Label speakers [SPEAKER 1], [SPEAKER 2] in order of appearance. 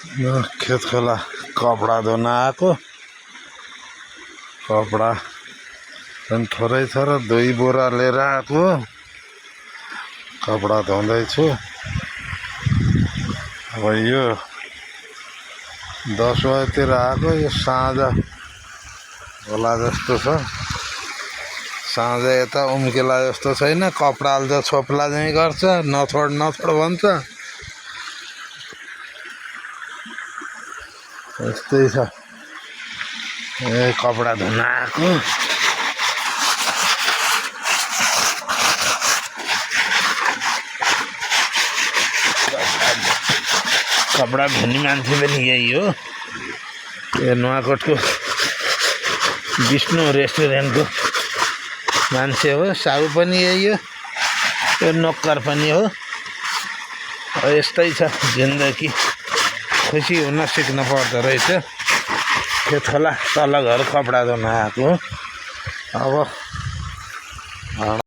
[SPEAKER 1] खेत खोला कपडा धुन आएको। कपडा झन् थोरै छ र 2 बोरा लिएर आएको। कपडा धुँदैछु। अब यो 10 बजेतिर आएको। यो साँझ होला जस्तो छ। साँझ यता उम्केला जस्तो छैन। कपडाले त छोप्ला चाहिँ गर्छ, नछोड नछोड भन्छ। यस्तै छ। कपडा धुन आएको। कपडा धुने मान्छे पनि यही हो। यो नुवाकोटको विष्णु रेस्टुरेन्टको मान्छे हो। साहु पनि यही हो। यो नोकर पनि हो। यस्तै छ जिन्दगी। खुसी हुन सिक्न पर्दो रहेछ। खेत खोला तल घर कपडा धुन आएको। अब